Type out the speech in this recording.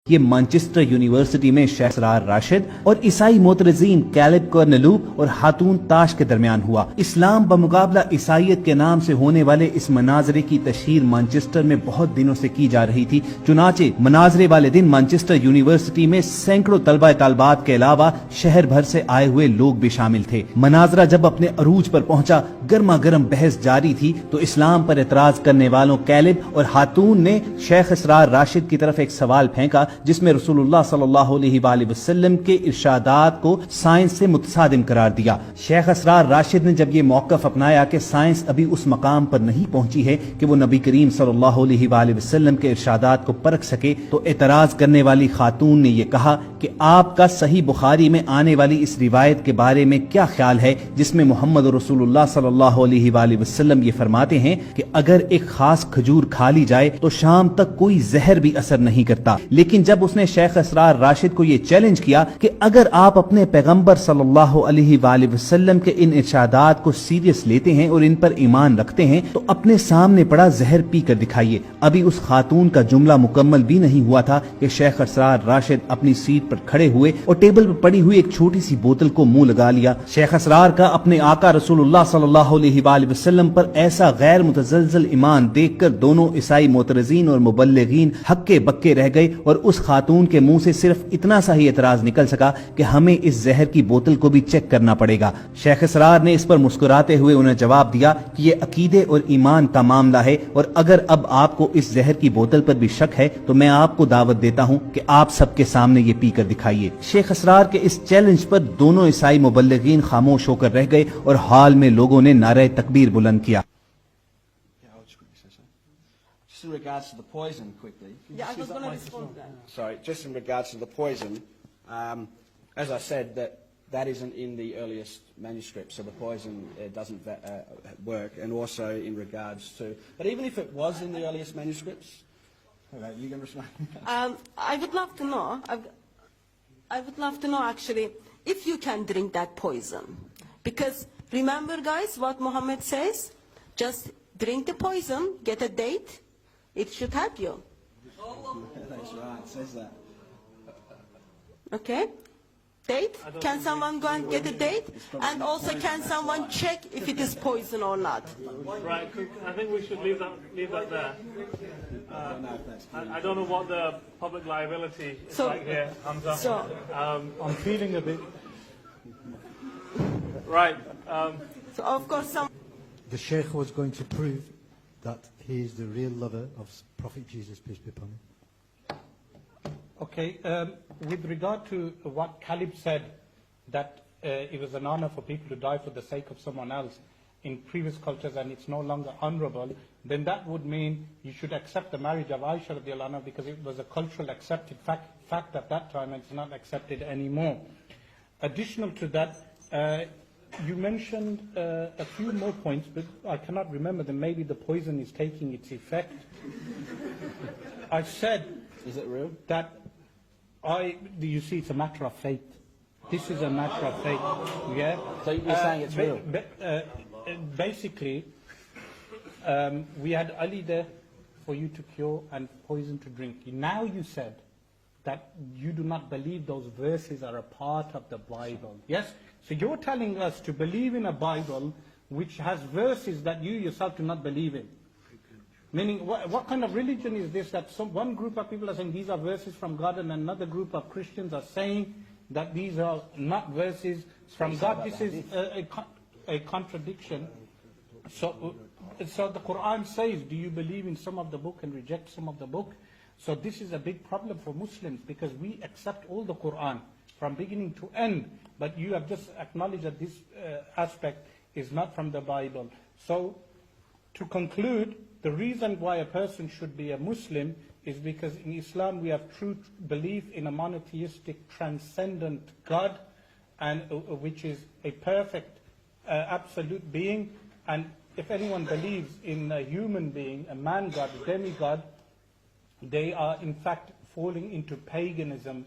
یہ Manchester university میں شیخ اسرار راشد اور عیسائی معترضین کیلب کورنلو اور خاتون تاش کے درمیان ہوا۔ اسلام بمقابلہ عیسائیت کے نام سے ہونے والے اس مناظرے کی تشہیر مانچسٹر میں بہت دنوں سے کی جا رہی تھی، چنانچہ مناظرے والے دن مانچسٹر یونیورسٹی میں سینکڑوں طلبہ طالبات کے علاوہ شہر بھر سے آئے ہوئے لوگ بھی شامل تھے۔ مناظرہ جب اپنے عروج پر پہنچا، گرما گرم بحث جاری تھی تو اسلام پر اعتراض کرنے والوں کیلب اور خاتون نے شیخ اسرار راشد کی طرف ایک سوال پھینکا جس میں رسول اللہ صلی اللہ علیہ وآلہ وسلم کے ارشادات کو سائنس سے متصادم قرار دیا۔ شیخ اسرار راشد نے جب یہ موقف اپنایا کہ سائنس ابھی اس مقام پر نہیں پہنچی ہے کہ وہ نبی کریم صلی اللہ علیہ وآلہ وسلم کے ارشادات کو پرکھ سکے، تو اعتراض کرنے والی خاتون نے یہ کہا کہ آپ کا صحیح بخاری میں آنے والی اس روایت کے بارے میں کیا خیال ہے جس میں محمد رسول اللہ صلی اللہ علیہ وآلہ وسلم یہ فرماتے ہیں کہ اگر ایک خاص کھجور کھا لی جائے تو شام تک کوئی زہر بھی اثر نہیں کرتا۔ لیکن جب اس نے شیخ اسرار راشد کو یہ چیلنج کیا کہ اگر آپ اپنے پیغمبر صلی اللہ علیہ وآلہ وسلم کے ان ارشادات کو سیریس لیتے ہیں اور ان پر ایمان رکھتے ہیں تو اپنے سامنے پڑا زہر پی کر دکھائیے۔ ابھی اس خاتون کا جملہ مکمل بھی نہیں ہوا تھا کہ شیخ اسرار راشد اپنی سیٹ پر کھڑے ہوئے اور ٹیبل پر پڑی ہوئی ایک چھوٹی سی بوتل کو منہ لگا لیا۔ شیخ اسرار کا اپنے آقا رسول اللہ صلی اللہ علیہ وآلہ وسلم پر ایسا غیر متزلزل ایمان دیکھ کر دونوں عیسائی معترضین اور مبلغین ہکے بکے رہ گئے اور اس خاتون کے منہ سے صرف اتنا سا ہی اعتراض نکل سکا کہ ہمیں اس زہر کی بوتل کو بھی چیک کرنا پڑے گا۔ شیخ اسرار نے اس پر مسکراتے ہوئے انہیں جواب دیا کہ یہ عقیدے اور ایمان کا معاملہ ہے، اور اگر اب آپ کو اس زہر کی بوتل پر بھی شک ہے تو میں آپ کو دعوت دیتا ہوں کہ آپ سب کے سامنے یہ پی کر دکھائیے۔ شیخ اسرار کے اس چیلنج پر دونوں عیسائی مبلغین خاموش ہو کر رہ گئے اور حال میں لوگوں نے نعرہ تکبیر بلند کیا۔ Just in regards to the poison, quickly. Yeah, I was going to respond to that. Sorry, just in regards to the poison, as I said, that isn't in the earliest manuscript, so the poison doesn't work. And also in regards to, but even if it was in the earliest manuscripts, okay, you can respond. I would love to know. I would love to know actually if you can drink that poison, because remember, guys, what Muhammad says: just drink the poison, get a date. It should help you. That's right, it says that. Okay? Date? Can someone go and get a date? And also, can someone check if it is poison or not? Right, I think we should leave that there. I don't know what the public liability is like here, Hamza. So, I'm feeling a bit... Right. So, of course, The Sheikh was going to prove that he is the real lover of Prophet Jesus, peace be upon him. Okay, with regard to what Caleb said, that it was an honor for people to die for the sake of someone else in previous cultures and it's no longer honorable, then that would mean you should accept the marriage of Aisha radiallahu anha because it was a cultural accepted fact at that time and it's not accepted anymore. Additional to that, you mentioned a few more points, but I cannot remember them. Maybe the poison is taking its effect. I said... Is it real? That you see, it's a matter of faith. This is a matter of faith. Yeah? So you're saying it's real? Basically, we had Ali there for you to cure and poison to drink. Now you said that you do not believe those verses are a part of the Bible. Yes? So you're telling us to believe in a Bible which has verses that you yourself do not believe in. Meaning, what kind of religion is this that one group of people are saying these are verses from God and another group of Christians are saying that these are not verses from God? This is a contradiction. So the Quran says, do you believe in some of the book and reject some of the book? So this is a big problem for Muslims because we accept all the Quran from beginning to end, but you have just acknowledged that this aspect is not from the Bible. So to conclude, the reason why a person should be a Muslim is because in Islam we have true belief in a monotheistic, transcendent God, and which is a perfect, absolute being. And if anyone believes in a human being, a man God, a demigod, they are in fact falling into paganism